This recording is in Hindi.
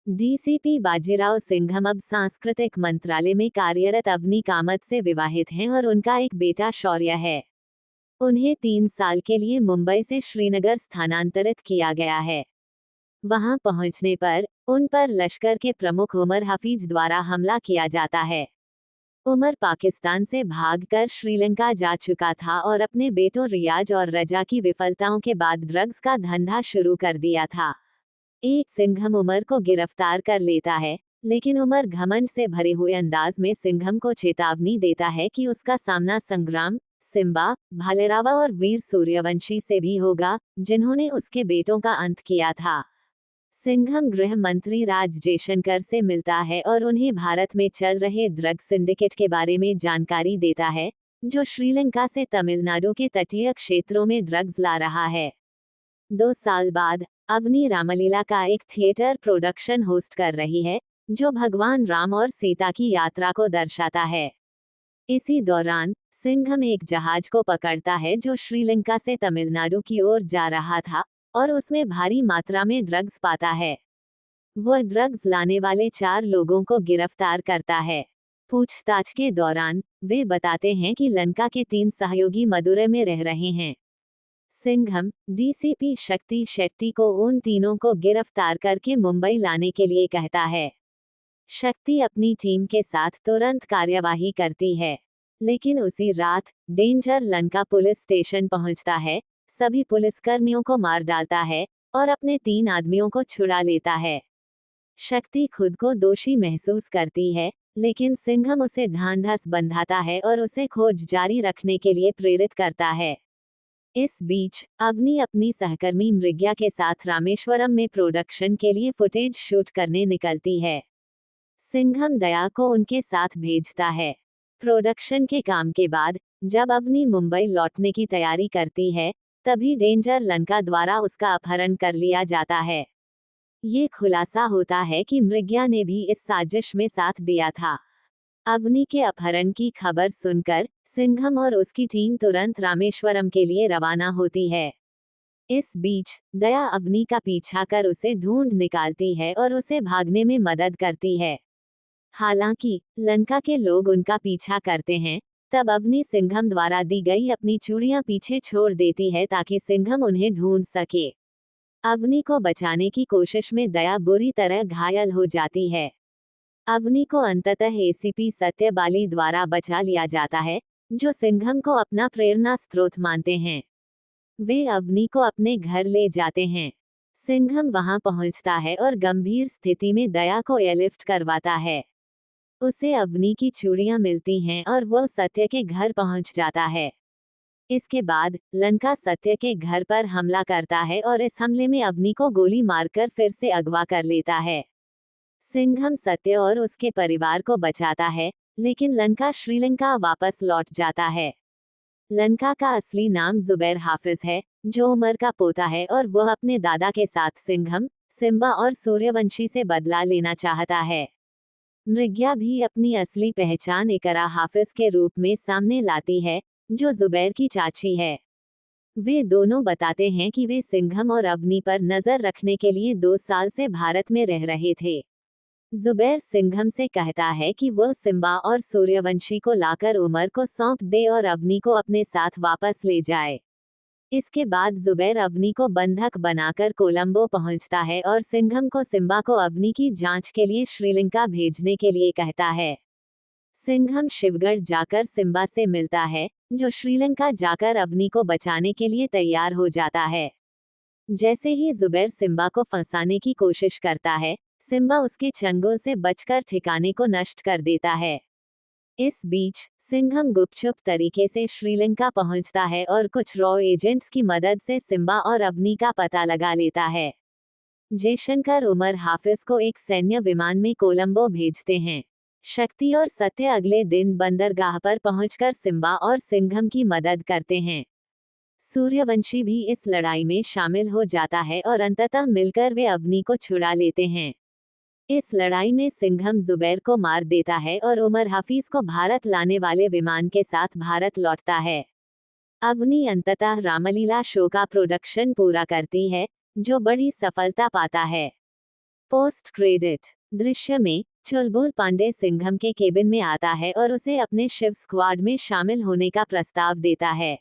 डीसीपी बाजीराव सिंघम अब सांस्कृतिक मंत्रालय में कार्यरत अवनी कामत से विवाहित हैं और उनका एक बेटा शौर्य है। उन्हें 3 साल के लिए मुंबई से श्रीनगर स्थानांतरित किया गया है। वहां पहुंचने पर उन पर लश्कर के प्रमुख उमर हफीज द्वारा हमला किया जाता है। उमर पाकिस्तान से भागकर श्रीलंका जा चुका था और अपने बेटों रियाज और रजा की विफलताओं के बाद ड्रग्स का धंधा शुरू कर दिया था। एक सिंघम उमर को गिरफ्तार कर लेता है, लेकिन उमर घमंड से भरे हुए अंदाज में सिंघम को चेतावनी देता है कि उसका सामना संग्राम, सिम्बा, भालेरावा और वीर सूर्यवंशी से भी होगा, जिन्होंने उसके बेटों का अंत किया था। सिंघम गृह मंत्री राज जयशंकर से मिलता है और उन्हें भारत में चल रहे ड्रग्स सिंडिकेट के बारे में जानकारी देता है, जो श्रीलंका से तमिलनाडु के तटीय क्षेत्रों में ड्रग्स ला रहा है। 2 साल बाद अवनी रामलीला का एक थिएटर प्रोडक्शन होस्ट कर रही है, जो भगवान राम और सीता की यात्रा को दर्शाता है। इसी दौरान सिंघम एक जहाज को पकड़ता है जो श्रीलंका से तमिलनाडु की ओर जा रहा था और उसमें भारी मात्रा में ड्रग्स पाता है। वह ड्रग्स लाने वाले 4 लोगों को गिरफ्तार करता है। पूछताछ के दौरान वे बताते हैं कि लंका के 3 सहयोगी मदुरै में रह रहे हैं। सिंघम डीसीपी शक्ति शेट्टी को उन तीनों को गिरफ्तार करके मुंबई लाने के लिए कहता है। शक्ति अपनी टीम के साथ तुरंत कार्यवाही करती है, लेकिन उसी रात डेंजर लंका पुलिस स्टेशन पहुंचता है, सभी पुलिसकर्मियों को मार डालता है और अपने 3 आदमियों को छुड़ा लेता है। शक्ति खुद को दोषी महसूस करती है, लेकिन सिंघम उसे ढांढस बंधाता है और उसे खोज जारी रखने के लिए प्रेरित करता है। इस बीच अवनी अपनी सहकर्मी मृग्या के साथ रामेश्वरम में प्रोडक्शन के लिए फुटेज शूट करने निकलती है। सिंघम दया को उनके साथ भेजता है। प्रोडक्शन के काम के बाद जब अवनी मुंबई लौटने की तैयारी करती है, तभी डेंजर लंका द्वारा उसका अपहरण कर लिया जाता है। ये खुलासा होता है कि मृग्या ने भी इस साजिश में साथ दिया था। अवनी के अपहरण की खबर सुनकर सिंघम और उसकी टीम तुरंत रामेश्वरम के लिए रवाना होती है। इस बीच दया अवनी का पीछा कर उसे ढूंढ निकालती है और उसे भागने में मदद करती है। हालांकि लंका के लोग उनका पीछा करते हैं, तब अवनी सिंघम द्वारा दी गई अपनी चूड़ियां पीछे छोड़ देती है ताकि सिंघम उन्हें ढूंढ सके। अवनी को बचाने की कोशिश में दया बुरी तरह घायल हो जाती है। अवनी को अंततः एसीपी सत्यबाली द्वारा बचा लिया जाता है, जो सिंघम को अपना प्रेरणा स्रोत मानते हैं। वे अवनी को अपने घर ले जाते हैं। सिंघम वहां पहुंचता है और गंभीर स्थिति में दया को एयरलिफ्ट करवाता है। उसे अवनी की चूड़ियां मिलती हैं और वह सत्य के घर पहुंच जाता है। इसके बाद लंका सत्य के घर पर हमला करता है और इस हमले में अवनी को गोली मारकर फिर से अगवा कर लेता है। सिंघम सत्य और उसके परिवार को बचाता है, लेकिन लंका श्रीलंका वापस लौट जाता है। लंका का असली नाम जुबैर हाफिज है, जो उमर का पोता है और वह अपने दादा के साथ सिंघम, सिम्बा और सूर्यवंशी से बदला लेना चाहता है। मृग्या भी अपनी असली पहचान इकरा हाफिज के रूप में सामने लाती है, जो जुबैर की चाची है। वे दोनों बताते हैं कि वे सिंघम और अवनी पर नजर रखने के लिए 2 साल से भारत में रह रहे थे। जुबैर सिंघम से कहता है कि वह सिम्बा और सूर्यवंशी को लाकर उमर को सौंप दे और अवनी को अपने साथ वापस ले जाए। इसके बाद जुबैर अवनी को बंधक बनाकर कोलंबो पहुंचता है और सिंघम को सिम्बा को अवनी की जांच के लिए श्रीलंका भेजने के लिए कहता है। सिंघम शिवगढ़ जाकर सिम्बा से मिलता है, जो श्रीलंका जाकर अवनी को बचाने के लिए तैयार हो जाता है। जैसे ही जुबैर सिम्बा को फंसाने की कोशिश करता है, सिम्बा उसके चंगुल से बचकर ठिकाने को नष्ट कर देता है। इस बीच सिंघम गुपचुप तरीके से श्रीलंका पहुंचता है और कुछ रॉ एजेंट्स की मदद से सिम्बा और अवनी का पता लगा लेता है। जयशंकर उमर हाफिज को एक सैन्य विमान में कोलंबो भेजते हैं। शक्ति और सत्य अगले दिन बंदरगाह पर पहुंचकर सिम्बा और सिंघम की मदद करते हैं। सूर्यवंशी भी इस लड़ाई में शामिल हो जाता है और अंततः मिलकर वे अवनी को छुड़ा लेते हैं। इस लड़ाई में सिंघम जुबैर को मार देता है और उमर हाफिज को भारत लाने वाले विमान के साथ भारत लौटता है। अवनी अंततः रामलीला शो का प्रोडक्शन पूरा करती है, जो बड़ी सफलता पाता है। पोस्ट क्रेडिट दृश्य में चुलबुल पांडे सिंघम के केबिन में आता है और उसे अपने शिव स्क्वाड में शामिल होने का प्रस्ताव देता है।